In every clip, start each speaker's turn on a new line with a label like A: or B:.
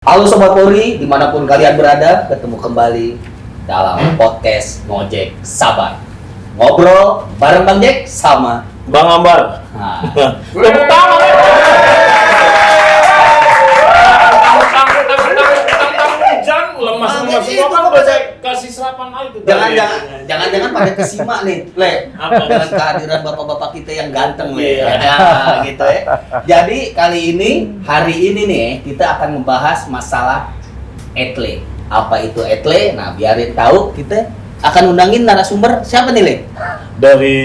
A: Halo Sobat Polri, dimanapun kalian berada, ketemu kembali dalam podcast Ngojek Sabar. Ngobrol bareng Bang Jack sama
B: Bang Ambar.
A: Nah,
B: Tepuk tangan. Jangan lemas semua kan udah saya kasih serapan aja tuh.
A: jangan pada kesimak nih, Le.
B: Apa?
A: Dengan kehadiran bapak-bapak kita yang ganteng, Le.
B: Iya.
A: Nah, gitu ya. Jadi hari ini nih kita akan membahas masalah etle. Apa itu etle? Nah, biarin tahu kita akan undangin narasumber siapa nih, Le?
B: Dari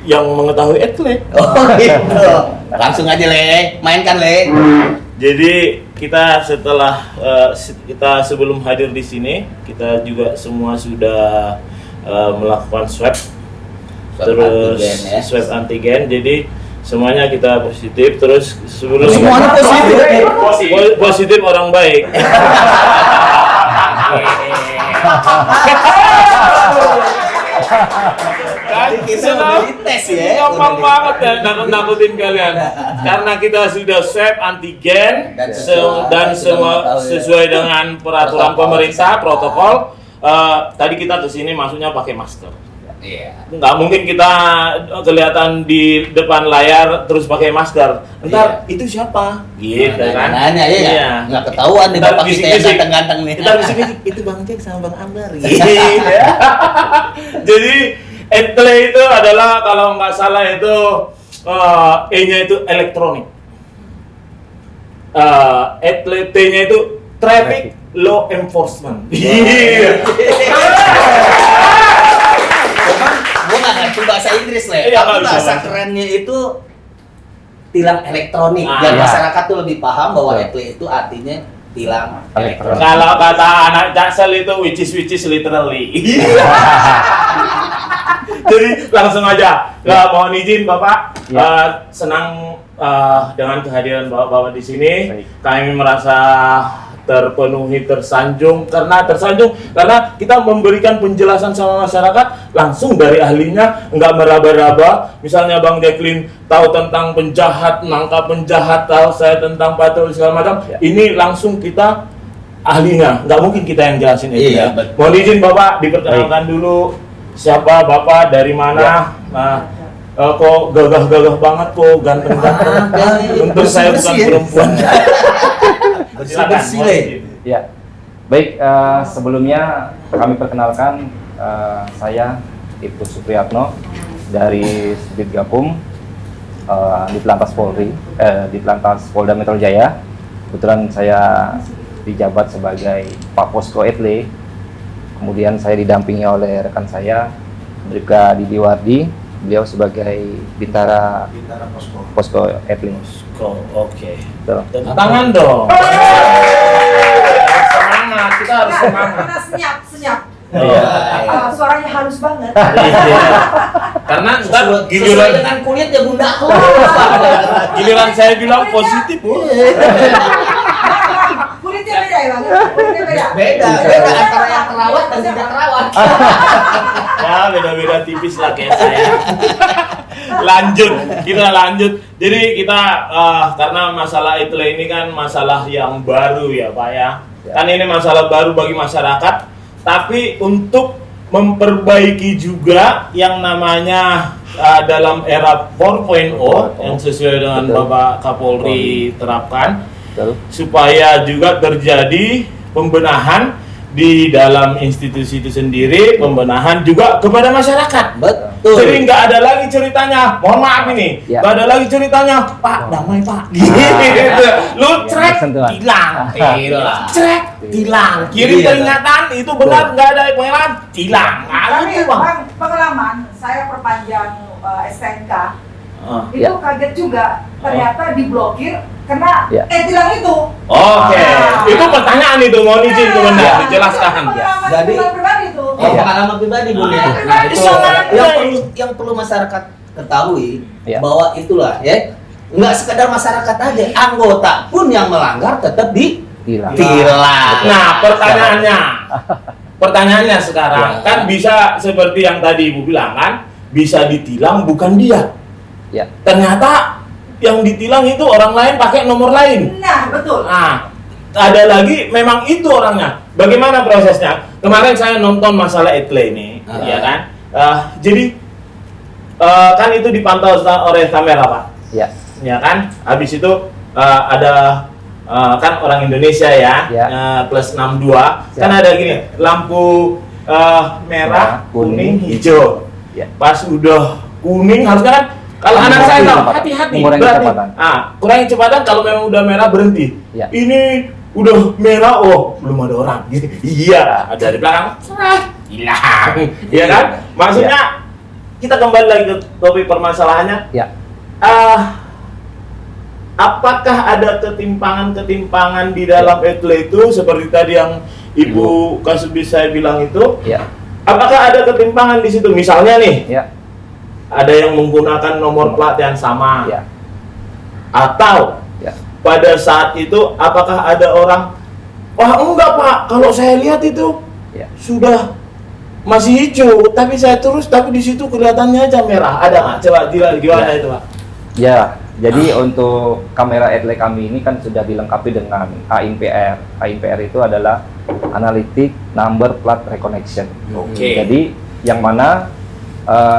B: yang mengetahui atlet.
A: Oh gitu. Langsung aja, Le. Mainkan, Le.
B: Jadi kita kita sebelum hadir di sini, kita juga semua sudah melakukan swab terus
A: antigen, ya.
B: swab antigen. Jadi semuanya kita positif. Terus sebelum
A: Semuanya
B: positif orang baik.
A: Jadi kita udah dites ya.
B: Gampang banget ya nakut-nakutin kalian. Karena kita sudah swab antigen dan semua sesuai dengan peraturan pemerintah protokol. Tadi kita kesini masuknya pakai masker.
A: Iya.
B: Nggak mungkin kita kelihatan di depan layar terus pakai masker. Ntar itu siapa? Gitu kan?
A: Nanya ya.
B: Iya.
A: Nggak ketahuan nih
B: Ntar
A: bapak kita yang
B: bisik-bisik.
A: ganteng-ganteng nih.
B: Kita bisik-bisik, itu Bang Jack sama Bang Ambar. Jadi etle itu adalah kalau nggak salah itu E-nya itu elektronik. Etle T-nya itu traffic law enforcement. Iya.
A: Gue nggak ngerti bahasa Inggris, Le.
B: Iya,
A: Tapi
B: nggak bisa
A: bahasa
B: bahasa.
A: kerennya itu tilang elektronik. Biar
C: iya.
A: masyarakat tuh lebih paham bahwa
C: Betul.
A: etle itu artinya tilang elektronik.
B: Kalau kata anak Jaksel itu which is literally. Jadi langsung aja. Mohon izin Bapak,
C: Ya.
B: senang dengan kehadiran Bapak di sini.
C: Baik.
B: Kami merasa terpenuhi, tersanjung karena kita memberikan penjelasan sama masyarakat langsung dari ahlinya, nggak meraba-raba. Misalnya Bang Jacqueline tahu tentang penjahat, nangkap penjahat, tahu saya tentang patroli segala macam.
C: Ya.
B: Ini langsung kita ahlinya, nggak mungkin kita yang jelasin itu.
A: Iya,
B: Ya.
A: betul.
B: Mohon izin Bapak diperkenalkan dulu siapa Bapak, dari mana.
C: Ya.
B: Nah, kok gagah-gagah banget, kok ganteng-ganteng. Untuk saya bukan
A: Bersih-bersih ya.
B: perempuan.
A: Bersih-bersih,
B: mohon
A: Le.
B: izin.
C: Ya, baik. Sebelumnya kami perkenalkan saya Ibtu Supriyatno dari Subdit Gakum di Telantas Polri, di Telantas Polda Metro Jaya. Kebetulan saya dijabat sebagai Pak Posko Etle. Kemudian saya didampingi oleh rekan saya Bribka Didi Wardi. Beliau sebagai Bintara Posko Etle.
B: Oke.
C: Betul.
B: Tepuk tangan dong. Semangat, kita harus semangat.
D: Karena senyap.
B: Iya.
D: Suaranya halus banget.
B: Iya. Karena ntar
A: Sesuai
B: giliran
A: dengan kulitnya Bunda.
B: giliran saya bilang positif, Bu.
D: Kulitnya beda ya bang? Kulitnya beda.
A: Beda antara yang terawat dan tidak terawat.
B: Ya beda-beda tipis lah kayak saya. Kita lanjut. Jadi kita karena masalah etle ini kan masalah yang baru ya Pak ya. Kan ini masalah baru bagi masyarakat. Tapi untuk memperbaiki juga yang namanya dalam era 4.0 yang sesuai dengan
C: Betul.
B: Bapak Kapolri terapkan,
C: Betul.
B: supaya juga terjadi pembenahan di dalam institusi itu sendiri, pembenahan juga kepada masyarakat.
A: Betul.
B: Jadi nggak ada lagi ceritanya, mohon maaf ini,
C: Ya.
B: nggak ada lagi ceritanya, Pak damai Pak, gitu. Lu trek,
C: bersentuhan.
B: tilang, trek, tilang, kirim
A: Iya.
B: peringatan, itu benar, nggak ada pengelaran, tilang,
D: Tapi
B: itu Bang.
D: bang, pengalaman saya perpanjang STNK itu
C: Ya.
D: kaget juga ternyata diblokir karena
C: Ya.
D: tilang itu.
B: Oke,
D: Ah.
B: itu pertanyaan itu, mohon izin kebenar,
C: Ya.
B: dijelaskan.
D: Pengalaman
A: Jadi-
D: pribadi itu.
A: Oh, pengalaman pribadi Bu ya. Nah, itu
B: Sangat
A: yang perlu masyarakat ketahui
C: Ya.
A: bahwa itulah ya. Enggak sekedar masyarakat aja, anggota pun yang melanggar tetap
C: Hilang.
A: ditilang.
B: Nah, pertanyaannya sekarang
A: Ya.
B: kan bisa seperti yang tadi Ibu bilang kan, bisa ditilang bukan dia.
C: Ya.
B: Ternyata yang ditilang itu orang lain pakai nomor lain.
D: Nah betul.
B: Nah, ada lagi memang itu orangnya. Bagaimana prosesnya? Kemarin saya nonton masalah etle ini, ya kan? Jadi kan itu dipantau oleh kamera, Pak.
C: Ya.
B: Ya kan? Habis itu ada kan orang Indonesia ya, plus 62.
C: Siap.
B: Kan ada gini, lampu merah, kuning, hijau.
C: Ya.
B: Pas udah kuning harusnya kan kalau anak saya tahu hati-hati
C: Mengurangi
B: berarti
C: kecepatan.
B: kurangi kecepatan. Kalau memang udah merah berhenti.
C: Ya.
B: Ini udah merah, oh belum ada orang. Iya, ada di belakang, hilang. Iya kan? Maksudnya kita kembali lagi ke topik permasalahannya.
C: Ya.
B: Apakah ada ketimpangan-ketimpangan di dalam etle itu seperti tadi yang Ibu Kasubdit saya bilang itu?
C: Ya.
B: Apakah ada ketimpangan di situ? Misalnya nih,
C: Ya.
B: ada yang menggunakan nomor plat yang sama,
C: Ya.
B: atau
C: Ya.
B: pada saat itu apakah ada orang, wah enggak Pak, kalau saya lihat itu
C: Ya.
B: sudah masih hijau, tapi saya terus, tapi di situ kelihatannya aja merah. Ada nggak? Coba gimana
C: Ya.
B: itu Pak?
C: Ya, jadi untuk kamera etle kami ini kan sudah dilengkapi dengan ANPR. ANPR itu adalah Analytic Number Plate Recognition.
B: Oke.
C: Jadi yang mana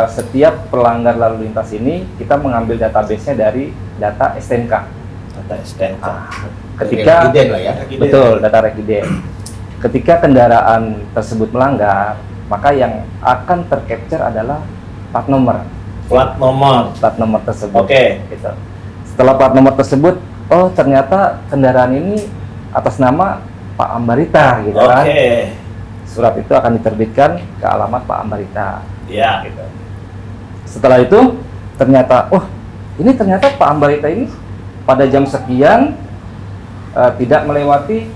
C: setiap pelanggar lalu lintas ini kita mengambil database-nya dari data STNK.
B: Data STNK.
C: Ketika
A: Resident lah ya.
C: betul data resident. Ketika kendaraan tersebut melanggar, maka yang akan tercapture adalah plat nomor. Plat nomor tersebut.
B: Oke.
C: Gitu. Setelah plat nomor tersebut, oh ternyata kendaraan ini atas nama Pak Ambarita, gitu kan?
B: Oke.
C: Surat itu akan diterbitkan ke alamat Pak Ambarita.
B: Ya.
C: Gitu. Setelah itu ternyata, oh ini ternyata Pak Ambarita ini pada jam sekian tidak melewati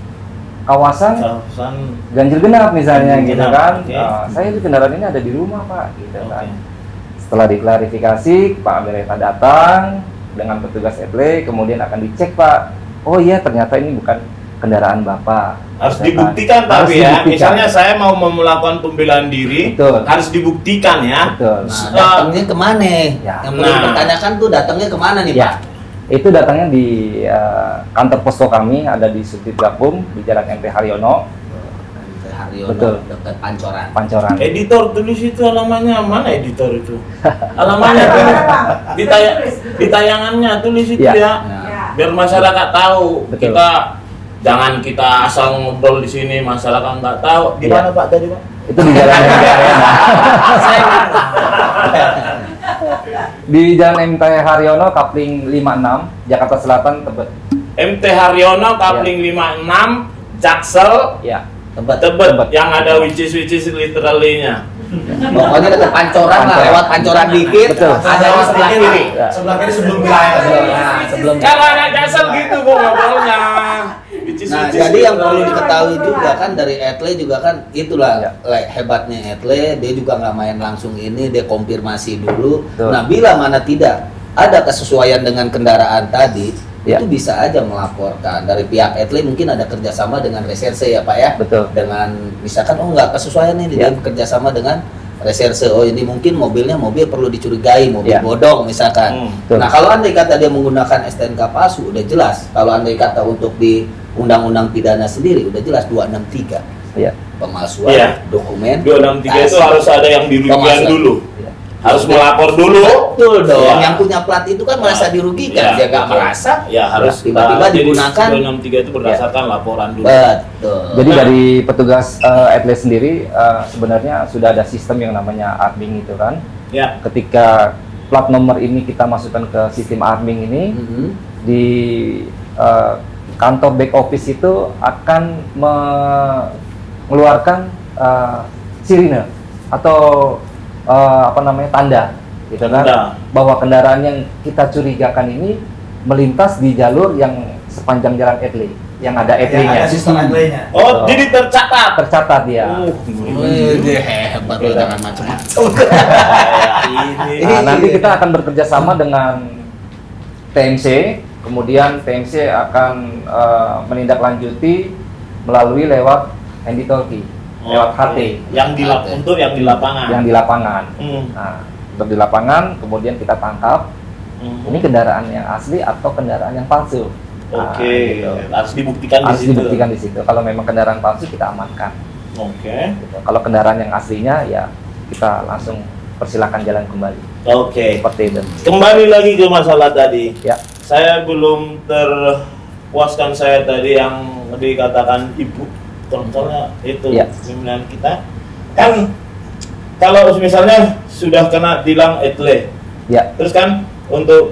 C: kawasan ganjil genap misalnya,
B: Ganjil
C: gitu
B: genap,
C: kan?
B: oke.
C: Saya di kendaraan ini ada di rumah Pak, gitu
B: Oke.
C: kan? Setelah diklarifikasi, Pak Ambarita datang dengan petugas etle, kemudian akan dicek Pak. Oh iya ternyata ini bukan kendaraan Bapak.
B: Harus
C: Gitu kan?
B: dibuktikan
C: Harus
B: tapi ya,
C: dibuktikan.
B: misalnya saya mau melakukan pembelaan diri,
C: Betul.
B: harus dibuktikan ya.
C: Betul.
A: Nah, datangnya kemana?
C: Ya.
A: Yang perlu
B: Nah.
A: dipertanyakan tuh datangnya kemana nih
C: Ya,
A: Pak?
C: itu datangnya di kantor posko kami, ada di Subdit Gakum di Jalan MT Haryono,
A: Haryono,
C: Betul.
A: dekat Pancoran.
C: Pancoran.
B: Editor tulis itu alamannya, mana editor itu? Alamannya tuh di tayangannya tulis itu
C: Ya.
B: ya.
D: Ya.
B: Biar masyarakat tahu.
C: Betul.
B: Jangan kita asal ngobrol di sini, masyarakat nggak tahu. Di
C: Ya.
B: mana Pak tadi Pak?
C: Itu di Jalan MT Haryono.
A: Saya nggak tahu.
C: Di Jalan MT Haryono, Kapling 56, Jakarta Selatan, Tebet.
B: MT Haryono, Kapling 56, Jaksel,
C: Ya,
A: Tebet.
B: Tebet,
C: Tebet.
B: yang ada which is literally-nya.
A: Pokoknya dekat Pancoran lah,
C: Pancoran.
A: lewat Pancoran dikit.
C: Betul.
A: Ada di sebelah kiri.
C: Ya.
E: Sebelah kiri sebelum wilayah.
A: Nah, sebelum.
B: Kalau anak Jaksel gitu Bu ngobrolnya.
A: Nah, jadi yang perlu diketahui juga kan dari etle juga kan itulah
C: Ya.
A: hebatnya etle, dia juga nggak main langsung ini, dia konfirmasi dulu.
C: Betul.
A: Nah, bila mana tidak ada kesesuaian dengan kendaraan tadi,
C: Ya.
A: itu bisa aja melaporkan dari pihak etle, mungkin ada kerjasama dengan reserse ya Pak ya.
C: betul.
A: Dengan misalkan oh nggak kesesuaian ini,
C: Ya.
A: dia bekerjasama dengan reserse, oh ini mungkin mobil perlu dicurigai, mobil
C: Ya.
A: bodong misalkan.
C: Betul.
A: Nah, kalau andai kata dia menggunakan STNK palsu, udah jelas. Kalau andai kata untuk di Undang-Undang Pidana sendiri, udah jelas 263.
C: Ya.
A: Pemalsuan
B: Iya.
A: dokumen.
B: 263 itu harus ada yang dirugikan
A: Pemalsuan.
B: dulu.
C: Ya.
B: Harus melapor dulu.
A: Betul dong.
B: Ya.
A: Yang punya plat itu kan merasa dirugikan,
B: Ya,
A: dia nggak
B: betul.
A: merasa.
B: Ya harus
A: Tiba-tiba
B: jadi
A: digunakan.
B: 263 itu berdasarkan laporan dulu.
A: Betul.
C: Jadi dari petugas etle sendiri sebenarnya sudah ada sistem yang namanya arming itu kan.
B: Ya.
C: Ketika plat nomor ini kita masukkan ke sistem arming ini,
A: Mhm.
C: di kantor back office itu akan mengeluarkan sirine atau tanda gitu kan,
B: Tanda.
C: bahwa kendaraan yang kita curigakan ini melintas di jalur yang sepanjang jalan etle yang ada
E: Yang
C: etle-nya.
E: ada sistem etle-nya.
B: Oh, jadi tercatat.
C: Tercatat ya.
A: Wih, dia hebat loh, jangan macam-macam.
B: Ini.
C: Nah, nanti kita akan bekerja sama dengan TMC, kemudian TMC akan menindaklanjuti melalui lewat handy talkie, lewat HT
B: Yang untuk yang di lapangan.
C: yang di lapangan.
B: Hmm.
C: Nah, untuk di lapangan kemudian kita tangkap
B: Hmm.
C: ini kendaraan yang asli atau kendaraan yang palsu.
B: Oke,
C: gitu.
B: harus dibuktikan
C: Harus
B: di situ.
C: dibuktikan di situ. Kalau memang kendaraan palsu kita amankan.
B: Oke.
C: Gitu. Kalau kendaraan yang aslinya ya kita langsung persilakan jalan kembali.
B: Oke.
C: Seperti itu.
B: Kembali lagi ke masalah tadi.
C: Ya.
B: Saya belum terpuaskan saya tadi yang dikatakan ibu kontrolnya itu
C: Ya.
B: pimpinan kita. Kan kalau misalnya sudah kena tilang etle,
C: Ya.
B: terus kan untuk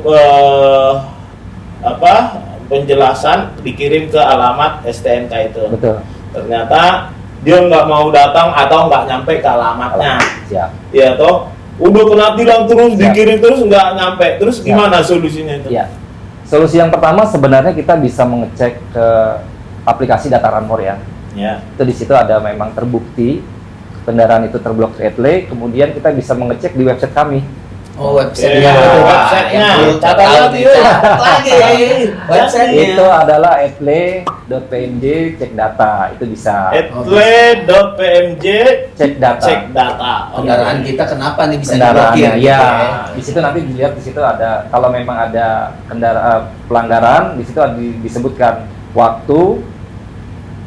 B: penjelasan dikirim ke alamat STNK itu.
C: Betul.
B: Ternyata dia nggak mau datang atau nggak nyampe ke alamatnya.
C: Siap.
B: Ya toh, udah kena tilang terus,
C: Siap.
B: dikirim terus nggak nyampe. Terus
C: Siap.
B: gimana solusinya itu?
C: Ya. Solusi yang pertama sebenarnya kita bisa mengecek ke aplikasi Data Ranmor ya.
B: Ya.
C: Itu di situ ada memang terbukti kendaraan itu terblokir etle, kemudian kita bisa mengecek di website kami.
A: Oh, website
B: Iya,
A: websitenya.
B: yang perlu
A: Catat
B: tahu
A: lagi,
B: dia.
A: catat lagi. Websitenya.
C: Itu adalah etle.pmj cek data, itu bisa
B: etle.pmj
C: cek data.
B: cek data.
A: Kendaraan kita kenapa nih bisa
C: Kendaraannya
A: diblokir?
C: ya.
A: gitu
C: Di situ nanti dilihat di situ ada kalau memang ada pelanggaran, di situ disebutkan waktu,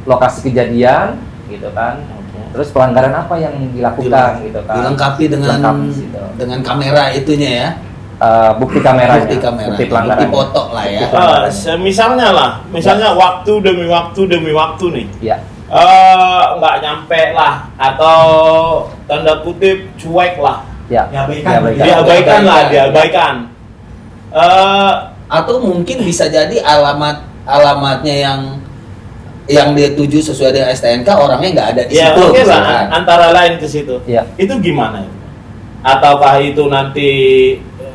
C: lokasi kejadian gitu kan. Terus pelanggaran apa yang dilakukan gitu kan.
A: Dilengkapi dengan
C: Dilengkapi di situ.
A: dengan kamera itunya ya.
C: Bukti kameranya,
A: Bukti kamera,
C: bukti pelanggaran.
A: bukti foto lah ya.
B: Misalnya waktu demi waktu nih.
C: Ya.
B: Nggak nyampe lah atau tanda kutip cuek lah,
C: Ya.
B: diabaikan.
A: Atau mungkin bisa jadi alamatnya yang dia tuju sesuai dengan STNK orangnya nggak ada di
B: Ya
A: situ.
B: oke lah,
A: misalkan.
B: antara lain ke situ.
C: Ya.
B: Itu gimana itu? Ataukah itu nanti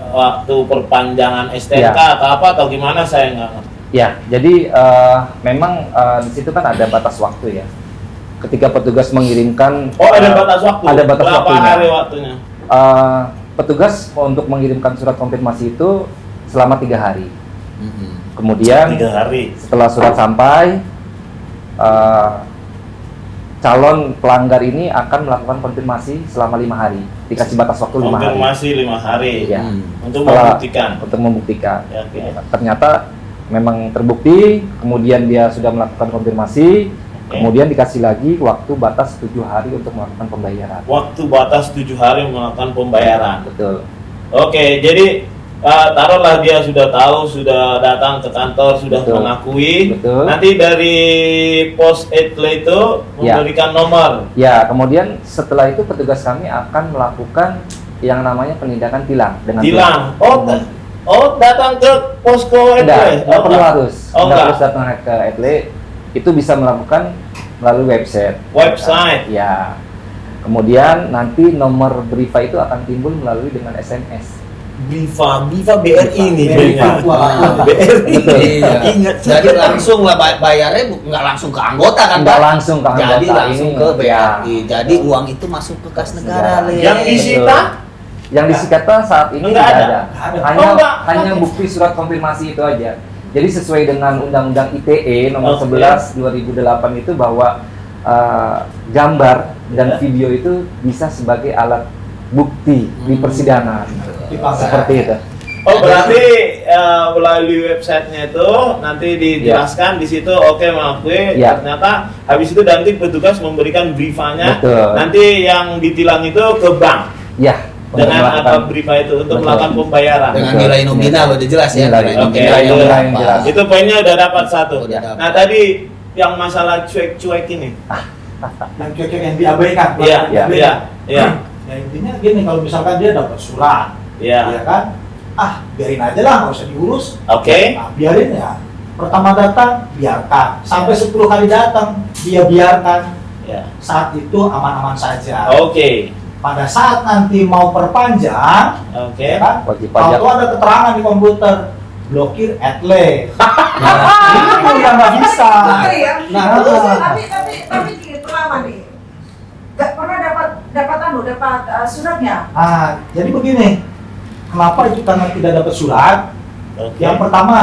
B: waktu perpanjangan STNK
C: Ya.
B: atau gimana, saya nggak ngerti.
C: Ya, jadi memang di situ kan ada batas waktu ya. Ketika petugas mengirimkan
B: Oh, ada batas waktu.
C: Ada batas
B: Berapa
C: waktunya.
B: hari waktunya?
C: Petugas untuk mengirimkan surat konfirmasi itu selama 3 hari.
A: Mhm.
C: Kemudian
B: 3 hari.
C: setelah surat sampai, calon pelanggar ini akan melakukan konfirmasi selama 5 hari. Dikasih batas waktu 5 hari.
B: Konfirmasi 5 hari.
C: Ya.
B: Untuk
C: Setelah-
B: membuktikan.
C: Untuk membuktikan.
B: Ya, oke.
C: Ternyata memang terbukti, kemudian dia sudah melakukan konfirmasi, kemudian dikasih lagi waktu batas 7 hari untuk melakukan pembayaran.
B: Waktu batas 7 hari melakukan pembayaran.
C: Betul.
B: Oke, jadi taruhlah dia sudah tahu, sudah datang ke kantor, sudah
C: Betul.
B: mengakui.
C: Betul.
B: Nanti dari pos etle itu
C: Ya.
B: memberikan nomor.
C: Ya, kemudian setelah itu petugas kami akan melakukan yang namanya penindakan tilang dengan
B: Tilang. Datang ke posko etle.
C: Nggak perlu harus.
B: Oh,
C: Nggak
B: enggak.
C: harus datang ke etle. Itu bisa melakukan melalui website.
B: Website.
C: Ya. Kemudian nanti nomor Briva itu akan timbul melalui dengan SMS.
B: Biva BRI nih.
C: Biva.
B: BRI.
C: Betul.
A: Iya.
B: Ingat.
A: Jadi langsung lah bayarnya nggak langsung ke anggota kan,
C: Nggak
A: Pak?
C: langsung ke anggota.
A: Jadi langsung
C: Ini,
A: ke
C: ya.
A: BRI. Jadi uang itu masuk ke kas negara, Le.
B: Yang disita?
C: Yang disita saat ini
B: Nggak
C: tidak
B: ada.
C: ada.
B: Oh,
C: Hanya
B: nggak.
C: hanya bukti surat konfirmasi itu aja. Jadi sesuai dengan Undang-Undang ITE nomor
B: Oke.
C: 11 2008 itu bahwa gambar dan
B: Ya.
C: video itu bisa sebagai alat bukti di persidangan. Seperti itu.
B: Oh, berarti melalui websitenya itu nanti dijelaskan di situ, oke mengakui.
C: Ya.
B: Ternyata habis itu nanti petugas memberikan briefanya.
C: Betul.
B: Nanti yang ditilang itu ke bank
C: Ya. untuk
B: dengan
C: melakukan-
B: apa briefa itu untuk
C: Betul.
B: melakukan pembayaran.
A: Dengan
C: Betul.
A: nilai nominal udah jelas ya.
C: Nilai
A: Nilai
B: nominal
A: nominal
B: yang
A: yang
C: jelas.
A: berapa.
B: Itu poinnya udah dapat satu.
A: Udah dapat.
B: Nah tadi yang masalah cuek-cuek ini.
E: Yang cocok yang diabaikan.
B: Iya,
C: Ya.
B: iya, iya,
E: Ya intinya gini, kalau misalkan dia dapat surat,
B: iya.
E: ya kan, biarin aja lah, nggak usah diurus.
B: Oke.
E: Nah, biarin ya. Pertama datang, biarkan. Sampai 10 kali datang, dia biarkan.
B: Ya.
E: Saat itu aman-aman saja.
B: Oke.
E: Pada saat nanti mau perpanjang,
B: Oke.
E: ya kan,
C: Wajib pajak.
E: kalau ada keterangan di komputer, blokir etle. Itu udah nggak bisa.
D: Betul ya.
A: Nah,
D: Terus, tapi gini, pengalaman nih. Gak pernah dapat suratnya.
E: Jadi begini, kenapa itu karena tidak dapat surat?
B: Oke.
E: Yang pertama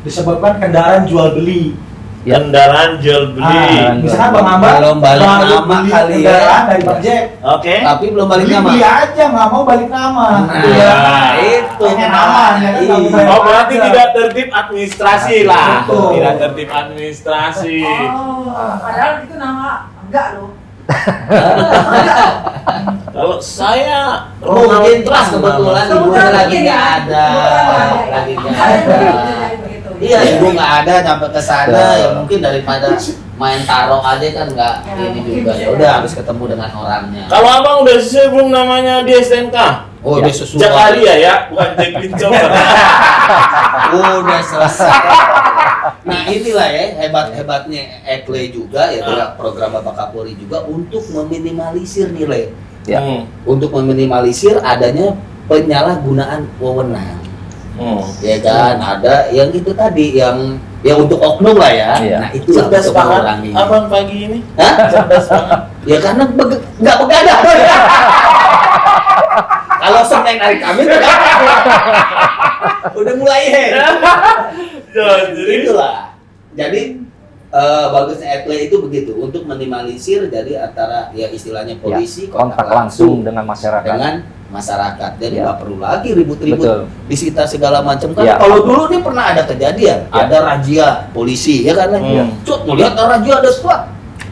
E: disebabkan kendaraan jual beli.
C: Ya.
B: Kendaraan jual beli.
E: Misalkan Bang Ambar
A: Belum balik
E: mau
A: nama
E: beli
A: kali ya.
E: kendaraan dari Bang Jack.
B: Oke.
A: Tapi belum balik nama.
E: Beli aja, nggak mau balik nama.
A: Nah,
E: Iya.
A: itu
E: Pengen aman, ya kan?
A: Iya.
B: Oh, berarti tidak tertib administrasi lah.
E: Betul.
B: Tidak tertib administrasi.
D: Oh, padahal itu nama enggak loh.
B: Kalau saya
A: Oh, mungkin pas
B: Trump
A: kebetulan
B: nama.
A: ibunya lagi nggak ada. Lagi nggak ada. Iya, ibu nggak ada sampai ke sana ya mungkin daripada main tarot aja kan nggak ini juga ya udah harus ketemu dengan orangnya.
B: Kalau abang udah sesuai belum namanya di STNK?
A: Oh,
C: Ya.
A: udah sesuai.
B: Jakaria ya, bukan Jacqueline Coba.
A: Udah selesai. Nah inilah ya hebatnya Etle juga ya program Bapak Kapolri juga untuk meminimalisir nilai,
C: Ya.
A: untuk meminimalisir adanya penyalahgunaan wewenang. Ya kan ada yang itu tadi yang untuk oknum lah ya.
C: Iya.
A: Nah itu
B: Cerdas
A: untuk
B: banget
A: mengurangi.
B: abang pagi ini.
A: Hah?
B: Cerdas banget.
A: Ya karena nggak begadang. Kalau Senin hari Kamis udah mulai
B: Jadi
A: itulah. Jadi bagusnya Etle itu begitu untuk minimalisir jadi antara ya istilahnya polisi
C: Kontak langsung dengan masyarakat.
A: dengan masyarakat jadi
C: Ya.
A: nggak perlu lagi ribut-ribut
C: Betul.
A: disita segala macam kan
C: Ya.
A: kalau dulu nih pernah ada kejadian
C: Ya.
A: ada razia polisi ya kan cut melihat razia ada sesuatu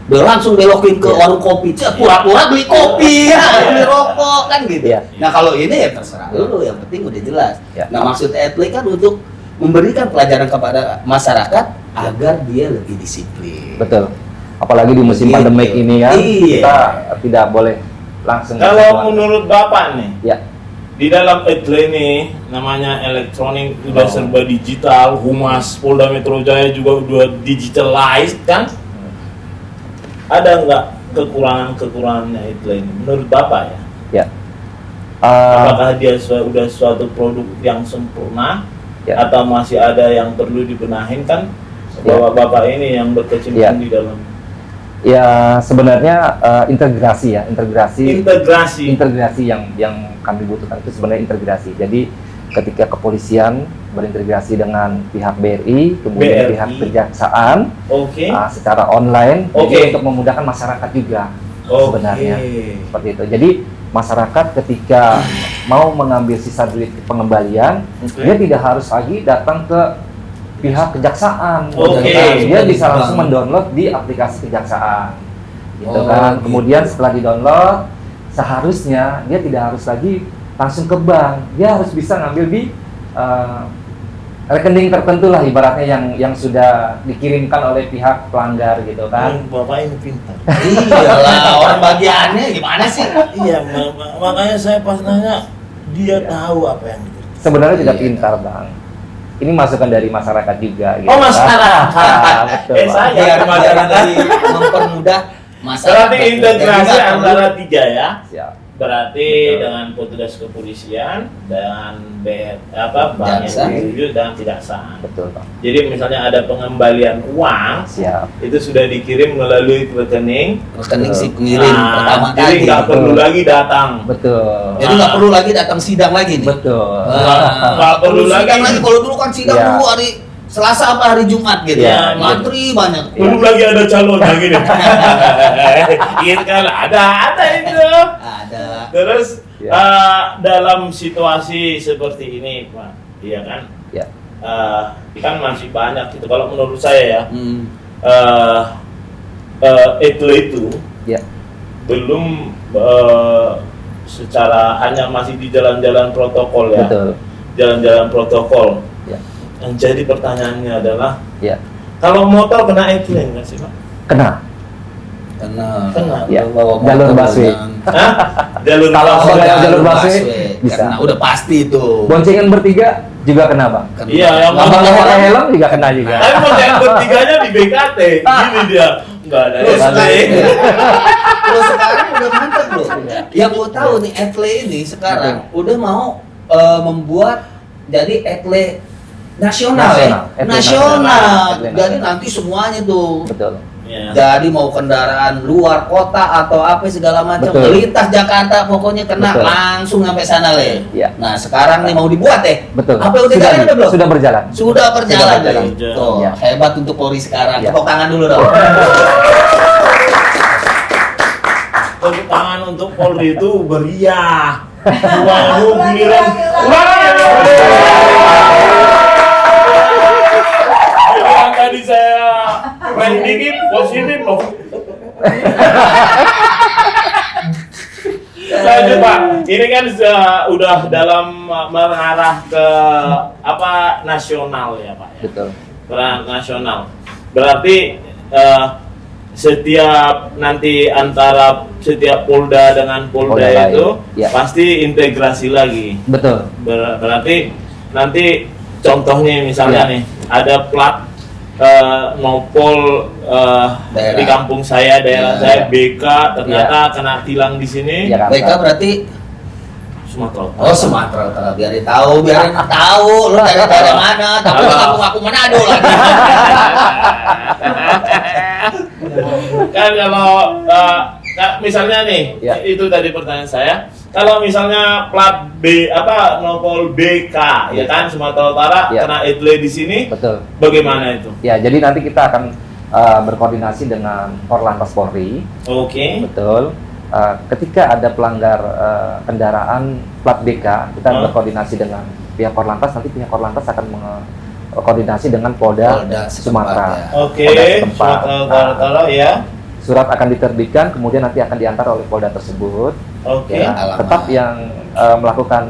A: dia langsung belokin ke
C: Ya.
A: warung kopi pura-pura beli kopi ya beli rokok kan gitu
C: Ya.
A: nah kalau ini ya terserah dulu yang penting udah jelas
C: Ya.
A: nah maksud Etle kan untuk memberikan pelajaran kepada masyarakat agar dia lebih disiplin.
C: Betul. Apalagi di musim
A: Begitu.
C: pandemik ini kan
A: Iya.
C: kita tidak boleh langsung.
B: kalau menurut Bapak nih,
C: Ya.
B: di dalam Etle ini namanya elektronik udah
C: Oh.
B: serba digital, Humas Polda Metro Jaya juga udah digitalized kan? Ada nggak kekurangannya Etle ini menurut Bapak ya?
C: Ya. Uh,
B: Apakah dia udah suatu produk yang sempurna
C: Ya.
B: atau masih ada yang perlu dibenahin kan?
C: Ya.
B: Bapak ini yang berkecimpung
C: Ya.
B: di dalam
C: ya sebenarnya integrasi ya, integrasi yang kami butuhkan itu sebenarnya integrasi. Jadi ketika kepolisian berintegrasi dengan pihak BRI, kemudian
B: BRI.
C: pihak kejaksaan
B: Oke.
C: secara online,
B: Oke.
C: jadi untuk memudahkan masyarakat juga sebenarnya seperti itu. Jadi masyarakat ketika mau mengambil sisa duit pengembalian,
B: Oke.
C: dia tidak harus lagi datang ke pihak kejaksaan.
B: Oke.
C: Dia bisa langsung mendownload di aplikasi kejaksaan, gitu
A: Oh,
C: kan.
A: gitu.
C: Kemudian setelah didownload, seharusnya dia tidak harus lagi langsung ke bank. Dia harus bisa ngambil di rekening tertentu lah ibaratnya yang sudah dikirimkan oleh pihak pelanggar gitu kan.
B: Bapak ini pintar.
A: Iyalah orang bagiannya gimana sih?
B: Iya, makanya saya pas nanya dia tahu apa yang dikerjakan.
C: Sebenarnya tidak
A: Iya.
C: pintar bang. Ini masukan dari masyarakat juga. Gitu,
B: Oh,
C: kan.
B: masyarakat.
C: Betul,
B: Eh,
C: Bang.
B: saya.
A: Biar
B: masyarakat.
A: dari mempermudah masyarakat.
B: Berarti integrasi
A: Jadi nggak
B: antara tiga ya.
C: Siap.
B: Berarti
C: Betul.
B: dengan petugas kepolisian dan bank yang
A: Jaksa.
B: dituju dan kejaksaan.
C: Betul bang.
B: Jadi misalnya ada pengembalian uang
C: Siap.
B: itu sudah dikirim melalui rekening.
A: rekening si pengirim pertama
B: jadi
A: kali.
B: nggak perlu
C: Betul.
B: lagi datang.
C: Betul.
A: Jadi nggak perlu lagi datang sidang lagi nih.
C: Betul.
B: Nggak perlu
A: sidang
B: lagi.
A: Kalau dulu kan sidang
C: Iya.
A: dulu hari Selasa apa hari Jumat gitu.
C: Iya,
A: Mantri banyak.
B: Belum lagi ada calon lagi nih. Gitu kan ada itu.
A: Ada.
B: Terus
C: Ya.
B: dalam situasi seperti ini, Pak, iya kan?
C: Ya.
B: Kan masih banyak gitu. Kalau menurut saya ya,
A: Hmm.
B: Etle itu
C: Ya.
B: belum secara hanya masih di jalan-jalan protokol ya,
C: Betul.
B: jalan-jalan protokol.
C: Ya.
B: Yang jadi pertanyaannya adalah,
C: Ya.
B: kalau motor kena Etle nggak sih, Pak?
C: Kena.
B: Kena.
C: Ya.
A: Bawa
C: Jalur
A: motor
C: busway.
A: dengan-
B: Hah? Jalur
C: Kalau
B: busway.
C: ada jalur busway,
A: busway.
C: bisa.
A: Karena udah pasti itu.
C: Boncengan bertiga juga kena bang.
A: Kena.
B: Iya, yang
A: Nggak
C: Abang
A: pakai
C: pakai
A: helm.
C: helm juga kena juga.
B: Tapi mau yang bertiganya di BKT, gini dia, nggak ada
A: Terus
B: SD.
A: Kalau sekarang udah mantap loh. Yang gue tahu nih Etle ini sekarang udah mau membuat jadi Etle nasional ya.
C: Nasional. Etle
A: Nasional.
C: nasional.
A: Jadi nanti semuanya tuh
C: Betul.
B: Iya.
A: Jadi mau kendaraan luar kota atau apa segala macam
C: Betul.
A: melintas Jakarta pokoknya kena
C: Betul.
A: langsung sampai sana Le.
C: Iya.
A: Nah sekarang nih mau dibuat
C: Betul.
A: Apa udah jalan udah belum?
C: Sudah berjalan.
A: Sudah berjalan.
C: berjalan.
A: Le. Tuh,
C: Iya.
A: hebat untuk Polri sekarang.
C: Iya.
A: Tepuk tangan dulu dong.
B: Tepuk tangan untuk Polri itu beriah. Waduh,
D: Lagi,
B: giliran.
D: lagi.
B: Giliran tadi saya main dikit positif loh. Lanjut Pak, ini kan udah dalam mengarah ke apa nasional ya Pak ya?
C: Betul.
B: Nasional. Berarti setiap nanti antara setiap Polda dengan Polda,
C: Polda lain,
B: itu
C: ya.
B: pasti integrasi lagi.
C: Betul.
B: Berarti nanti contohnya misalnya
C: Ya.
B: nih ada plat nopol
A: Daerah.
B: di kampung saya, daerah
A: Ya.
B: saya BK ternyata kena tilang di sini.
C: Jakarta.
A: Mereka berarti
B: Sumatera.
A: oh Sumatera Utara biarin tahu lu dari daerah mana tapi
B: Halo.
A: ngaku Manado lagi.
B: Kan kalau misalnya nih
C: Ya.
B: itu tadi pertanyaan saya, kalau misalnya plat B apa nopol BK ya kan Sumatera Utara
C: Ya.
B: kena etle di sini,
C: Betul.
B: bagaimana itu?
C: Ya, jadi nanti kita akan berkoordinasi dengan Korlantas Polri.
B: Oke.
C: Betul. Ketika ada pelanggar kendaraan plat BK, kita berkoordinasi dengan pihak Korlantas. Nanti pihak Korlantas akan koordinasi dengan Polda
A: Polda setempat,
C: Sumatera.
A: ya.
B: Oke,
C: Polda setempat.
B: Sumatera Utara ya.
C: Surat akan diterbitkan, kemudian nanti akan diantar oleh Polda tersebut.
B: Oke.
C: Ya,
A: alamat.
C: tetap yang melakukan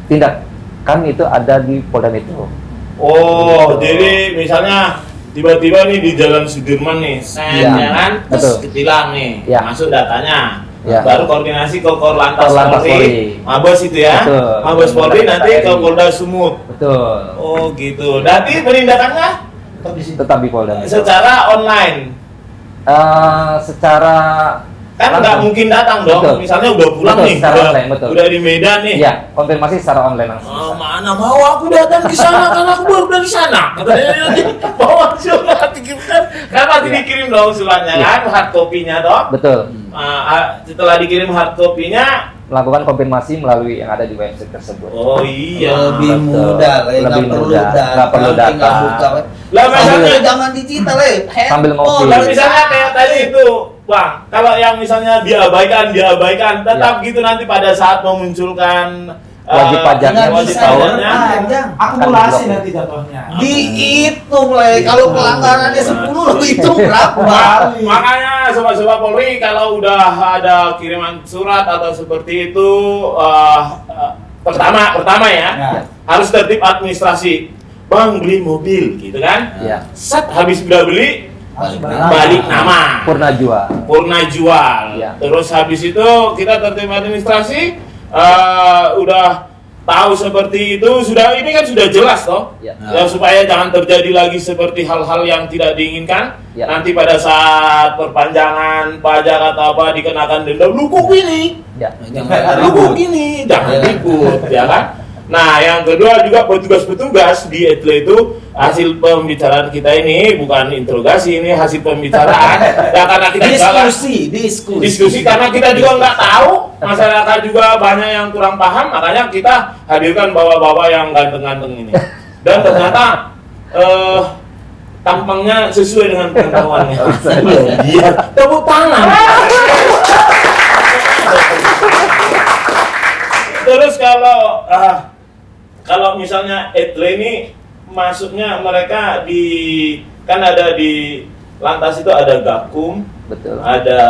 C: tindakan itu ada di Polda Metro.
B: Oh, jadi misalnya tiba-tiba nih di Jalan Sudirman nih,
C: Iya,
B: ya kan, terus
C: betul.
B: ketilang nih,
C: Iya.
B: masuk datanya.
C: Iya.
B: Baru koordinasi ke Korlantas
C: Korlantas
B: Polri,
C: Polri.
B: Mabes itu ya,
C: Betul.
B: Mabes Polri nanti ke
C: TNI.
B: Polda Sumut.
C: Betul.
B: Oh gitu. Nanti penindakannya
E: Tetap di situ.
C: Tetap di Polda Metro.
B: secara online.
C: Secara
B: Kan nggak
C: langsung.
B: mungkin datang dong.
C: Betul.
B: Misalnya udah pulang
C: Betul,
B: nih,
C: secara
B: udah,
C: online, betul.
B: udah di Medan nih.
C: Ya, konfirmasi secara online langsung.
B: Oh, mana mau aku datang ke sana karena aku baru dari sana. Katanya bawa surat dikirimkan. Kan pasti
C: Iya.
B: dikirim dong suratnya
C: Iya.
B: kan, hard copy-nya dong.
C: Betul.
B: Setelah dikirim hard copy-nya,
C: Melakukan konfirmasi melalui yang ada di website tersebut.
B: oh iya.
A: Lebih
C: betul.
A: mudah, Le.
C: Lebih
A: Nggak perlu
C: mudah.
A: data,
C: Nggak perlu data.
A: tinggal buka, Le.
B: Lah
A: Sambil
B: misalnya,
A: jangan digital, Le.
C: Sambil ngopi.
B: lah misalnya kayak tadi itu, Bang, kalau yang misalnya diabaikan, tetap gitu nanti pada saat memunculkan
C: Wajib pajaknya,
A: nggak
B: wajib
A: bisa,
B: pajaknya.
A: panjang.
E: Akumulasi
C: Akan
E: nanti jatuhnya.
A: Dihitung, Le. Kalau pelanggarannya 10, lo hitung berapa?
B: Makanya sobat-sobat Polri kalau udah ada kiriman surat atau seperti itu pertama ya,
E: Ya.
B: harus tertib administrasi. Bang beli mobil gitu kan.
C: Ya.
B: Set habis udah beli
E: Balik
B: balik nama.
C: Purna jual.
B: Purna jual.
C: Ya.
B: Terus habis itu kita tertib administrasi udah tahu seperti itu, sudah ini kan sudah jelas toh.
C: Ya.
B: Ya, supaya jangan terjadi lagi seperti hal-hal yang tidak diinginkan.
C: Ya.
B: Nanti pada saat perpanjangan pajak atau apa dikenakan denda, lu kok gini?
C: Ya.
A: Jangan
B: Lu kok
A: ribut.
B: gini? Jangan
A: Ya.
B: ribut, ya kan? Nah, yang kedua juga petugas-petugas di etle itu hasil pembicaraan kita ini bukan interogasi, ini hasil pembicaraan. Ya karena kita juga diskusi karena kita juga nggak tahu, masyarakat juga banyak yang kurang paham, makanya kita hadirkan bapak-bapak yang ganteng-ganteng ini. Dan ternyata tampangnya sesuai dengan pengetahuannya. Iya, tepuk tangan. Terus kalau misalnya etle ini masuknya mereka di kan ada di lantas itu ada gakum,
C: Betul.
B: ada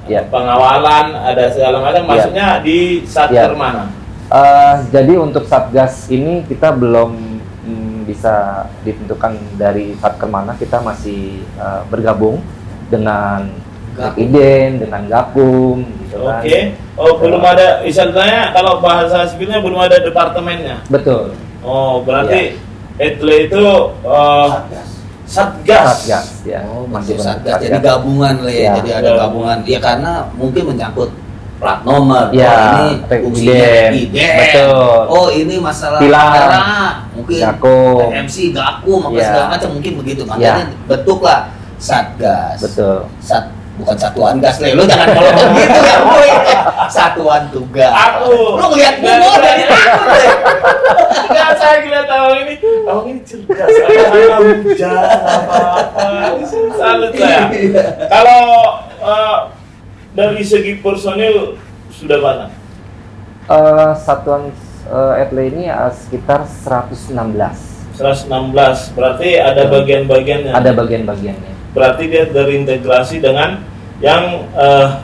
C: Ya.
B: pengawalan, ada segala macam.
C: Ya.
B: Masuknya di satker
C: Ya.
B: mana?
C: Jadi untuk Satgas ini kita belum bisa ditentukan dari Satker mana. Kita masih bergabung dengan Presiden, dengan Gakum, gitu kan.
B: Oke. Oh, belum ada istilahnya kalau bahasa sipilnya belum ada departemennya.
C: Betul.
B: Oh, berarti etle itu satgas.
C: Satgas, ya.
A: Oh,
C: masih
A: masih
C: benar,
A: satgas. Jadi gabungan, Le.
C: Ya.
A: Jadi ada gabungan. Ya karena mungkin menyangkut plat nomor.
C: Ya,
A: Oh, ini fungsinya
C: Presiden. Betul.
A: Oh, ini masalah
C: Tilang.
A: negara. Mungkin
C: Gakum.
A: MC Gakum apa
C: Ya.
A: segala macam mungkin begitu.
C: Ya.
A: Makanya bentuklah Satgas.
C: Betul.
A: Bukan satuan gas Le, lu jangan kalau begitu ya boy. Satuan tugas.
B: Aku.
A: Lu ngeliat gua dari takut Le.
B: Enggak, saya ngeliat abang ini cerdas, anak muda, apa-apa. Salut saya. Kalau dari segi personil sudah banyak.
C: Satuan etle ini sekitar 116.
B: 116, berarti ada bagian-bagiannya.
C: Ada bagian-bagiannya.
B: Berarti dia terintegrasi dengan yang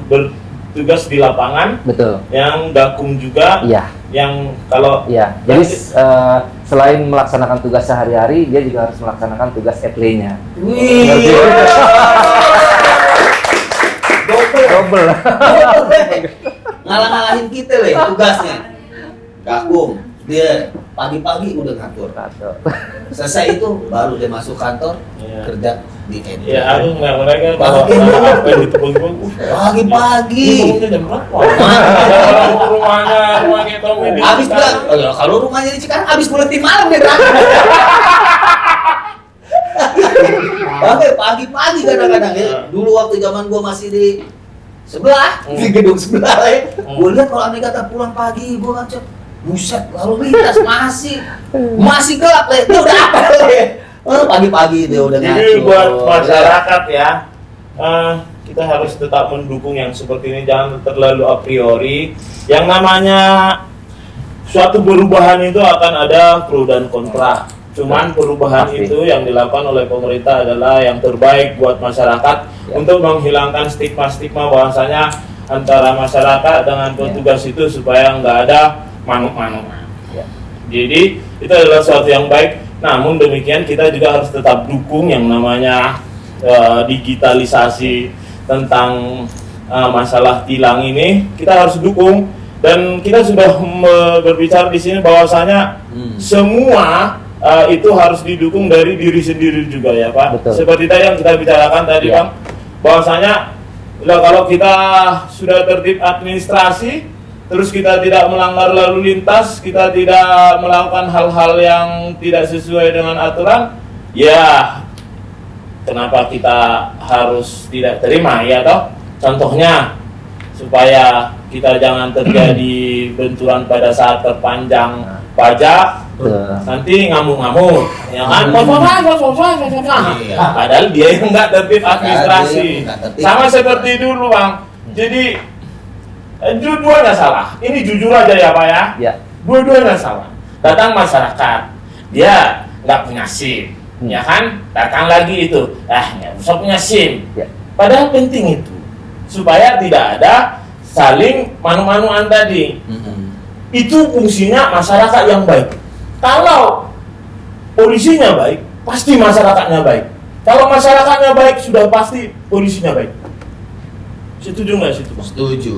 B: bertugas di lapangan,
C: Betul.
B: yang gakum juga,
C: Iya.
B: yang kalau
C: Iya. Jadi selain melaksanakan tugas sehari-hari, dia juga harus melaksanakan tugas etle-nya.
A: Wih.
C: Double.
A: Ngalah-ngalahin kita Le tugasnya. Gakum, dia pagi-pagi udah ngatur. Selesai itu baru dia masuk kantor,
B: Iya.
A: kerja di etle.
B: ya aku nggak mereka kalau apa yang ditebang-tebang,
A: Pagi-pagi.
B: ngomongnya jam berapa? Kalau rumahnya Tommy di
A: Habis
B: Cikarang.
A: bilang, oh ya, kalau rumahnya di Cikarang habis buletin malam dia berangkat. Oke, pagi-pagi kadang-kadang ya. Dulu waktu zaman gua masih di sebelah, di gedung sebelah ya. Gua lihat kalau aneh kata pulang pagi, gua ngecek, buset, lalu lintas masih gelap Le. Dia udah apa Le? Oh, pagi-pagi dia udah ngatur.
B: Jadi buat masyarakat ya, kita harus tetap mendukung yang seperti ini, jangan terlalu a priori. Yang namanya suatu perubahan itu akan ada pro dan kontra. Cuman perubahan
C: Pasti.
B: itu yang dilakukan oleh pemerintah adalah yang terbaik buat masyarakat untuk menghilangkan stigma-stigma bahwasanya antara masyarakat dengan petugas itu supaya nggak ada manuk-manuk.
C: Ya.
B: Jadi itu adalah suatu yang baik. Namun demikian kita juga harus tetap dukung yang namanya digitalisasi tentang masalah tilang ini. Kita harus dukung dan kita sudah berbicara di sini bahwasanya semua itu harus didukung dari diri sendiri juga ya Pak.
C: Betul.
B: Seperti tadi yang kita bicarakan tadi
C: Ya.
B: Bang, bahwasanya kalau kita sudah tertib administrasi, terus kita tidak melanggar lalu lintas, kita tidak melakukan hal-hal yang tidak sesuai dengan aturan, ya kenapa kita harus tidak terima ya toh? Contohnya supaya kita jangan terjadi benturan pada saat terpanjang pajak, nanti ngamuk-ngamuk, ya kan?
A: Iya.
B: Padahal dia yang nggak tertib administrasi.
A: Dia nggak tertib
B: Sama
A: administrasi.
B: seperti dulu Bang. Jadi dua-duanya salah. Ini jujur aja ya Pak ya.
C: Ya.
B: Dua-duanya salah. Datang masyarakat, dia nggak punya SIM, ya kan? Datang lagi itu, nggak usah punya SIM.
C: Ya.
B: Padahal penting itu supaya tidak ada saling manu-manuan tadi. Itu fungsinya masyarakat yang baik. Kalau polisinya baik, pasti masyarakatnya baik. Kalau masyarakatnya baik, sudah pasti polisinya baik. Setuju nggak situ Bang?
A: Setuju.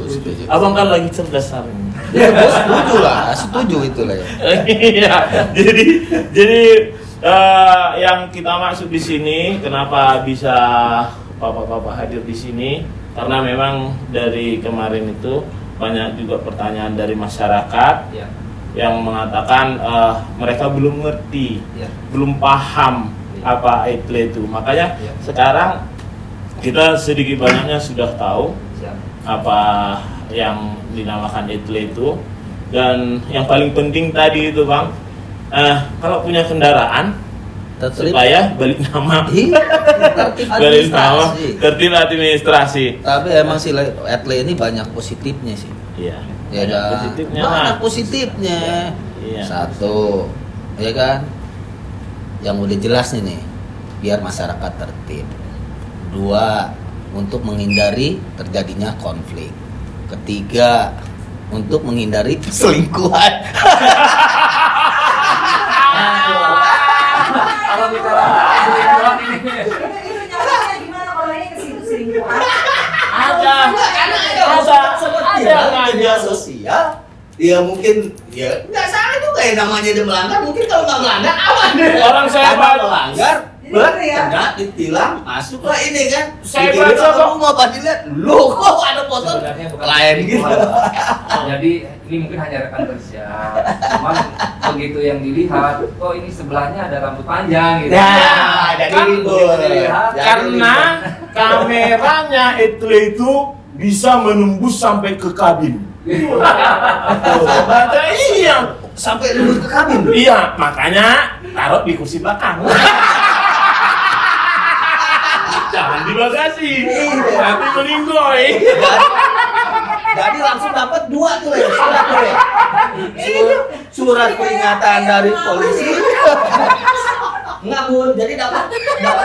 B: Abang kan lagi cerdas hari ini.
A: Ya, gua setuju lah, setuju itu lah ya.
B: Iya, jadi yang kita maksud di sini, kenapa bisa Bapak-bapak hadir di sini? Karena memang dari kemarin itu banyak juga pertanyaan dari masyarakat
C: Ya.
B: yang mengatakan mereka belum ngerti,
C: Ya.
B: belum paham apa etle itu. Makanya
C: Ya.
B: sekarang kita sedikit banyaknya sudah tahu
C: Siap.
B: apa yang dinamakan etle itu. Dan yang paling penting tadi itu Bang, kalau punya kendaraan
A: Tertib.
B: supaya balik nama,
A: Iya, tertib
B: balik nama,
A: administrasi.
B: tertib administrasi.
A: Tapi emang sih etle ini banyak positifnya sih.
B: Iya.
A: Ya
B: Banyak
A: kan?
B: positifnya.
A: Banyak positifnya.
B: Iya.
A: Satu, ya kan? Yang udah jelas nih, biar masyarakat tertib. Dua, untuk menghindari terjadinya konflik. Ketiga, untuk menghindari selingkuhan.
C: Kalau bicara selingkuhan ini.
D: Itu nyawanya gimana kalau ini ke situ selingkuhan?
B: Ada.
A: Ada media sosial. Ya mungkin ya nggak salah juga ya namanya dia melanggar. Mungkin kalau nggak melanggar aman deh.
B: Orang saya
A: Karena
B: baca-
A: melanggar,
D: Jadi gitu ya?
A: kena ditilang, masuk lah ini kan.
B: Saya
A: Dikirim
B: baca
A: ke
B: kok.
A: rumah pas dilihat, lu kok ada foto
C: Sebenarnya bukan
A: lain gitu.
C: selingkuhan, Pak. Jadi ini mungkin hanya rekan kerja. Cuman begitu yang dilihat, oh ini sebelahnya ada rambut panjang gitu.
A: Nah, jadi
B: Kan
A: ribut.
B: karena kameranya itu bisa menembus sampai ke kabin. Baca iya.
A: sampai lurus ke kabin.
B: Iya, makanya taruh di kursi belakang. Jangan di bagasi. Nanti meninggoy.
A: Jadi langsung dapat 2 tuh ya, surat tuh ya. Surat peringatan dari polisi. Enggak Bun, jadi dapat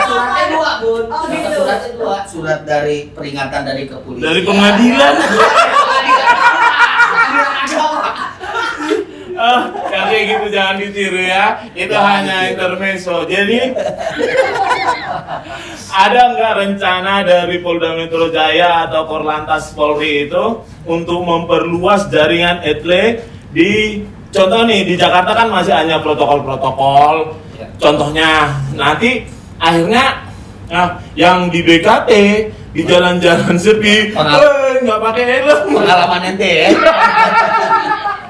A: suratnya 2 Bun.
D: Oh,
A: Dapat
D: gitu.
A: suratnya 2, surat dari peringatan dari kepolisian.
B: Dari pengadilan. Kayak gitu jangan ditiru ya. Itu hanya intermezzo. Jadi ada nggak rencana dari Polda Metro Jaya atau Korlantas Polri itu untuk memperluas jaringan etle di contoh nih di Jakarta kan masih hanya protokol-protokol.
C: Ya.
B: Contohnya nanti akhirnya yang di BKT di jalan-jalan sepi, nggak pakai helm.
A: Pengalaman ente ya.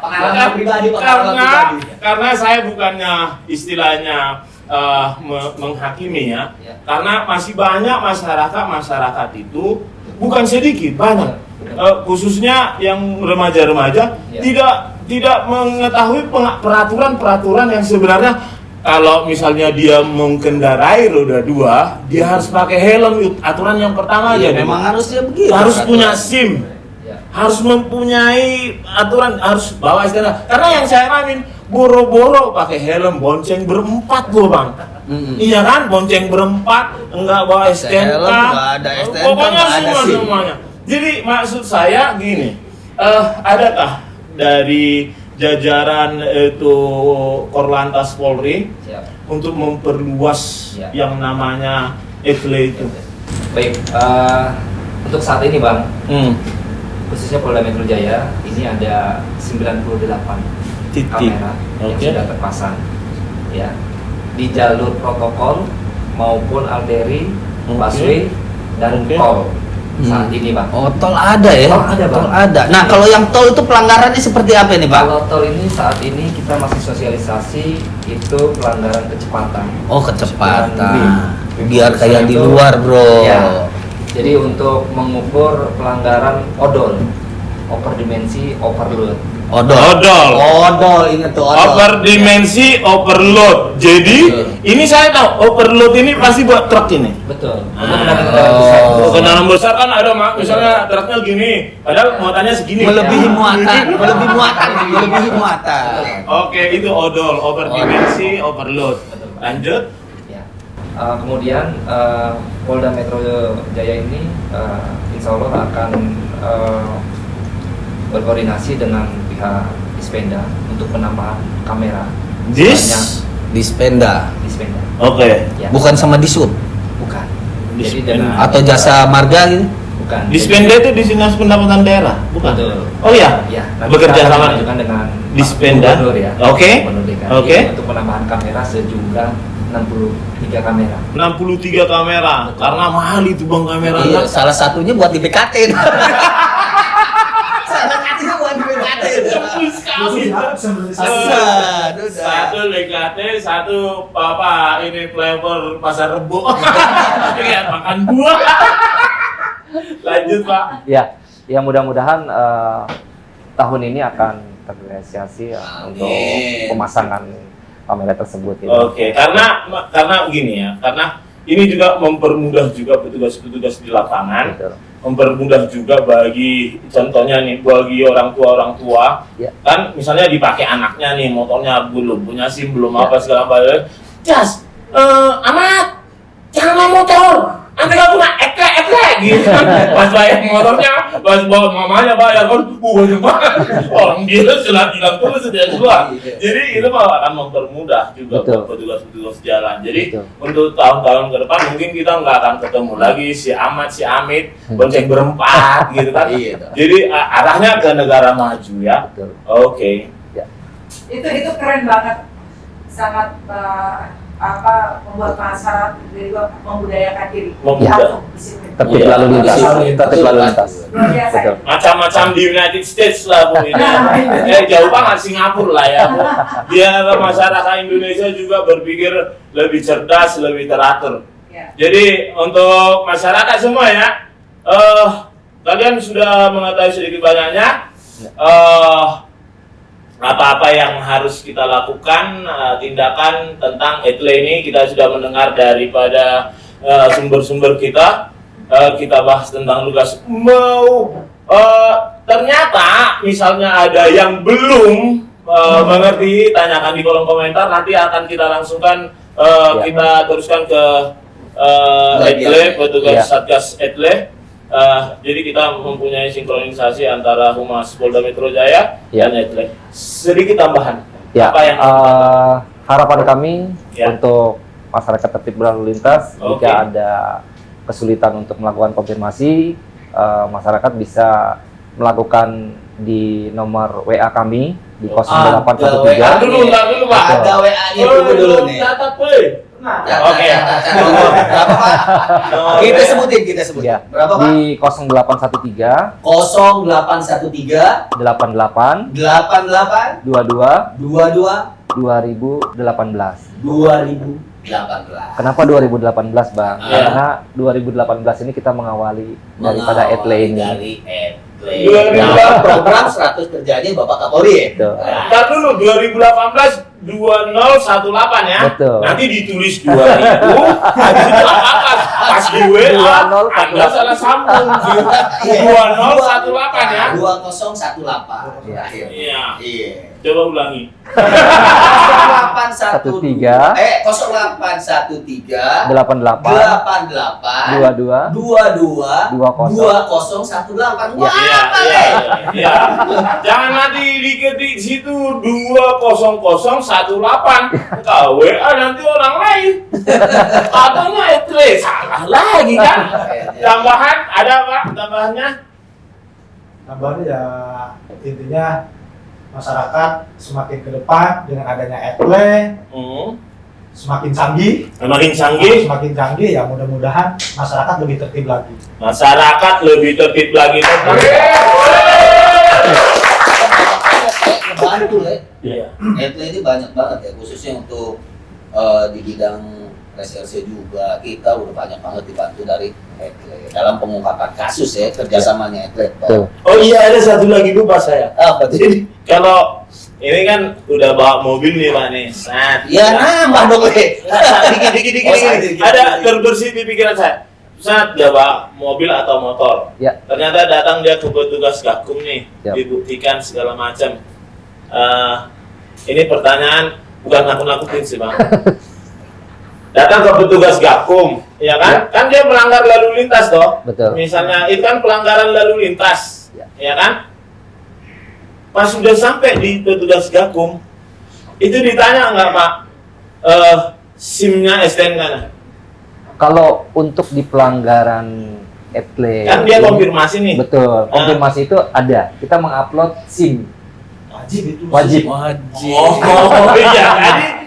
A: Pengalaman pribadi,
B: Karena saya bukannya istilahnya menghakimi ya, karena masih banyak masyarakat itu bukan sedikit banyak, khususnya yang remaja-remaja tidak mengetahui peraturan yang sebenarnya. Kalau misalnya dia mengendarai roda 2, dia harus pakai helm. Aturan yang pertama aja.
A: Memang harusnya begitu.
B: Harus punya SIM. Harus mempunyai aturan, harus bawa STNK. Karena yang saya alamin, boro-boro pakai helm, bonceng berempat loh Bang. Iya kan, bonceng berempat, enggak bawa STNK.
A: Enggak ada STNK,
B: Pokoknya
A: enggak ada SIM.
B: semuanya. Jadi maksud saya gini, adakah dari jajaran itu Korlantas Polri untuk memperluas yang namanya etle itu?
C: Baik, untuk saat ini Bang, khususnya Polda Metro Jaya ini ada 98 kamera yang sudah terpasang ya di jalur protokol maupun arteri, busway dan tol saat ini Bang.
A: Oh, tol ada ya?
C: Tol ada, Bang.
A: Tol ada. Nah, kalau yang tol itu pelanggarannya seperti apa nih, Pak?
C: Kalau tol ini saat ini kita masih sosialisasi itu pelanggaran kecepatan.
A: Oh, kecepatan.
C: Bim.
A: Biar kayak di luar, Bro.
C: Ya. Jadi untuk mengukur pelanggaran odol, overdimensi, overload.
A: Odol, ingat tuh odol.
B: Overdimensi, overload. Jadi ini saya tahu overload ini pasti buat truk ini.
C: Betul.
B: Kendaraan besar kan ada misalnya truknya gini, padahal muatannya segini.
A: Melebihi muatan.
B: Oke, itu odol, overdimensi, overload. Lanjut.
C: Ya. Kemudian Polda Metro Jaya ini insya Allah akan berkoordinasi dengan pihak Dispenda untuk penambahan kamera.
A: Dispenda.
B: Oke.
C: Ya.
A: Bukan sama Disub.
C: Bukan. Jadi
B: Dispenda.
C: dengan
A: Atau jasa marga gitu.
C: bukan.
B: Dispenda itu di Dinas Pendapatan Daerah, bukan?
C: Betul.
B: Oh iya.
C: Ya, nanti
B: Bekerja
C: kita akan
B: sama
C: mengajukan dengan
B: Dispenda.
C: Pak Gubernur ya.
B: Oke.
C: Gubernur DKI
B: Oke.
C: untuk penambahan kamera sejumlah 63 kamera.
B: 63 kamera. Karena mahal itu Bang kameranya.
A: Iya, salah satunya buat di BKT. Salah satunya buat di BKT.
B: Satu BKT, satu ini flavor pasar Rebo. Kayak makan buah. Lanjut Pak.
C: Ya, yang mudah-mudahan tahun ini akan terrealisasi untuk pemasangan kamera tersebut. Ya.
B: Oke, karena begini ya, karena ini juga mempermudah juga petugas-petugas di lapangan.
C: Betul.
B: Mempermudah juga bagi contohnya nih bagi orang tua
C: Ya.
B: kan misalnya dipakai anaknya nih motornya belum punya SIM belum apa segala macam jas amat jangan bawa motor nanti gak punya ekle gitu pas bayar motornya pas bawa mamanya bayar kan banyak banget orang dia sudah hilang terus sudah keluar jadi itu akan mempermudah juga
C: Betul.
B: buat petugas jalan jadi
C: Betul.
B: untuk tahun-tahun ke depan mungkin kita nggak akan ketemu lagi si Ahmad si Amit bonceng berempat gitu kan
A: Iya.
B: jadi arahnya ke negara maju ya.
C: Betul.
B: Oke.
D: Itu keren banget, sangat membuat masyarakat juga membudayakan diri.
B: Membudayakan.
D: Disiplin.
C: tertib
A: Iya,
C: lalu lintas.
A: disiplin.
C: Tertib lalu lintas.
D: Biasa.
C: Betul.
B: Macam-macam di United States lah Bu ini. Jauh banget Singapura lah ya Bu. Biar masyarakat Indonesia juga berpikir lebih cerdas, lebih teratur.
D: Ya.
B: Jadi untuk masyarakat semua ya, kalian sudah mengetahui sedikit banyaknya apa-apa yang harus kita lakukan, tindakan tentang etle ini kita sudah mendengar daripada sumber-sumber kita. Kita bahas tentang tugas. Ternyata misalnya ada yang belum mengerti, tanyakan di kolom komentar. Nanti akan kita langsungkan kita teruskan ke etle, petugas Satgas etle. Jadi kita mempunyai sinkronisasi antara Humas Polda Metro Jaya dan etle. Sedikit tambahan.
C: Ya,
B: Apa yang
C: harapan kami
B: Ya.
C: untuk masyarakat tertib berlalu lintas,
B: Oke.
C: jika ada kesulitan untuk melakukan konfirmasi, masyarakat bisa melakukan di nomor WA kami di 0813.
A: WA.
B: Ntar dulu Pak.
A: Ada WA-nya dulu nih.
B: Catat weh. Oke.
A: Berapa Pak? Kita sebutin.
C: Ya,
A: Berapa Pak?
C: di 0813
A: 0813
C: 88
A: 88
C: 22
A: 22
C: 2018.
A: 2018.
C: Kenapa 2018, Bang?
A: Ya.
C: Karena 2018 ini kita mengawali daripada etle ini.
A: Dari etle.
B: 2018.
A: Nah, program 100 kerjanya Bapak Kapolri ya?
C: Betul.
B: Ntar dulu 2018 2018 ya.
C: Betul.
B: Nanti ditulis 2000 habis itu 18 pas di WA
C: 2018.
B: Anda salah sambung 2018 ya.
A: 2018 terakhir.
B: Iya.
A: Iya.
B: Coba ulangi.
A: 0813 0813
C: 88
A: 88
C: 22
A: 2018. Wah,
B: Iya,
A: apa
B: iya,
A: nih?
B: iya. Jangan nanti diketik situ 20018 ke WA nanti orang lain. Katanya etle salah lagi kan. Tambahan ada Pak tambahannya?
E: Tambahannya ya intinya masyarakat semakin ke depan dengan adanya etle semakin canggih. Semakin canggih ya mudah-mudahan masyarakat lebih tertib lagi.
B: Masyarakat lebih tertib lagi.
A: Bantu ya.
B: Iya.
A: Etle ini banyak banget ya, khususnya untuk di bidang reserse juga kita udah banyak banget dibantu dari etle dalam pengungkapan kasus ya, kerjasamanya etle.
C: Betul.
B: Oh iya ada satu lagi lupa saya.
A: Apa
B: Jadi kalau ini kan udah bawa mobil nih Pak nih.
A: Ya nambah dong Le.
B: Dikit. Ada terbersih di pikiran saya. Saat dia bawa mobil atau motor.
C: Ya.
B: Ternyata datang dia ke petugas Gakum nih,
C: Ya.
B: dibuktikan segala macam. Ini pertanyaan bukan nakut-nakutin sih Bang. Datang ke petugas Gakum, ya kan?
C: Ya.
B: Kan dia melanggar lalu lintas toh.
C: Betul.
B: Misalnya itu kan pelanggaran lalu lintas, ya kan? Pas sudah sampai di petugas Gakum, itu ditanya nggak Pak, SIM-nya, STNK-nya?
C: Kalau untuk di pelanggaran etle,
B: Kan dia konfirmasi nih.
C: betul, konfirmasi itu ada. Kita mengupload SIM.
E: Wajib itu.
C: Wajib.
B: Oh iya,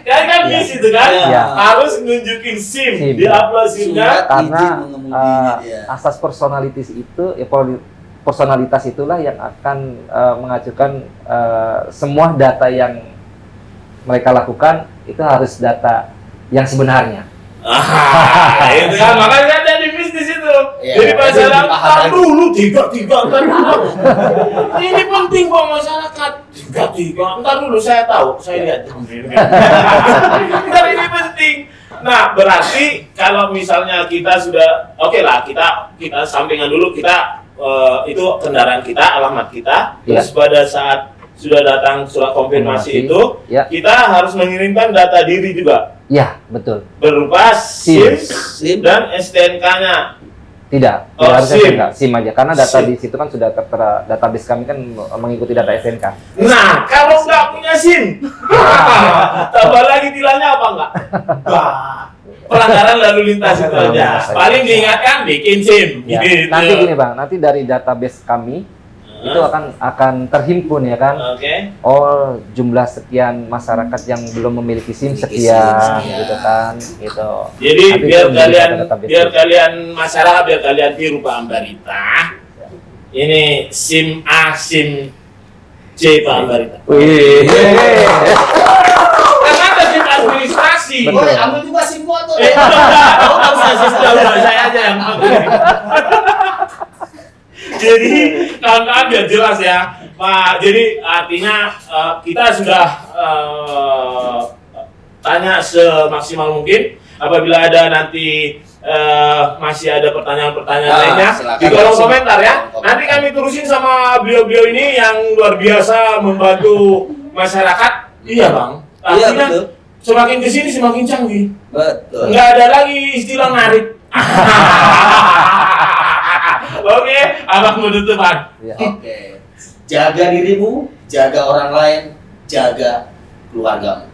B: jadi kan
C: Iya.
B: bis itu kan,
C: Iya.
B: harus nunjukin SIM,
C: SIM.
B: di-upload SIM-nya.
C: Karena
A: izin mengemudinya dia.
C: asas personalitas itu personalitas itulah yang akan mengajukan semua data yang mereka lakukan itu harus data yang sebenarnya.
B: Itu kan makanya kan jadi bisnis itu.
A: Iya.
B: Jadi masyarakat
A: Jadi
B: tar dulu tiga kan dulu. Ini penting buat masyarakat. Tiga. Ntar dulu saya tahu, saya lihat. Ntar ini penting. Nah berarti kalau misalnya kita sudah oke lah kita sampingan dulu kita itu kendaraan kita, alamat kita. Terus pada saat sudah datang surat konfirmasi itu,
C: Ya.
B: kita harus mengirimkan data diri juga
C: Ya, betul.
B: berupa SIM
A: SIM.
B: dan STNK-nya.
C: Tidak,
B: Oh,
C: tidak harus
B: SIM.
C: STNK, SIM aja. Karena data
B: SIM.
C: di situ kan sudah tertera, database kami kan mengikuti data STNK.
B: Nah, kalau nggak punya SIM, tambah lagi tilangnya apa enggak? Pelanggaran lalu lintas itu
C: Lalu
B: aja.
C: lintas aja.
B: Paling diingatkan bikin SIM.
C: Ya.
B: Gitu.
C: Nanti gini Bang, nanti dari database kami itu akan terhimpun ya kan.
B: Oke.
C: Oh, jumlah sekian masyarakat yang belum memiliki SIM
A: Memiliki
C: sekian
A: SIM,
C: gitu kan, gitu.
B: Jadi
C: Nanti
B: biar
C: itu menjadi
B: kalian
C: database.
B: biar kalian masyarakat biar kalian tiru Pak Ambarita. Ini SIM A, SIM C Pak Ambarita.
C: Wih.
B: Karena ada SIM administrasi.
C: Betul.
A: Boleh ambil juga SIM gua tuh.
B: Enggak usah sudah saya aja yang ambil. Jadi kawan-kawan biar jelas ya, Pak. Jadi artinya kita sudah tanya semaksimal mungkin. Apabila ada nanti masih ada pertanyaan-pertanyaan lainnya
A: silakan
B: di kolom
A: langsung.
B: komentar ya.
A: Kolom komentar.
B: Nanti kami terusin sama beliau-beliau ini yang luar biasa membantu masyarakat. Iya bang.
A: Iya,
B: Artinya
A: betul.
B: semakin kesini semakin canggih.
A: Betul.
B: Nggak ada lagi istilah narik. Oke, abang penutupan.
C: Ya.
A: Oke. Jaga dirimu, jaga orang lain, jaga keluargamu.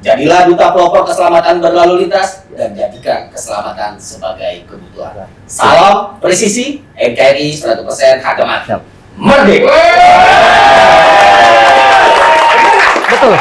A: Jadilah duta pelopor keselamatan berlalu lintas dan jadikan keselamatan sebagai kebutuhan. Salam presisi, NKRI 100% harga mati.
C: Siap.
A: Merdeka!
C: Betul.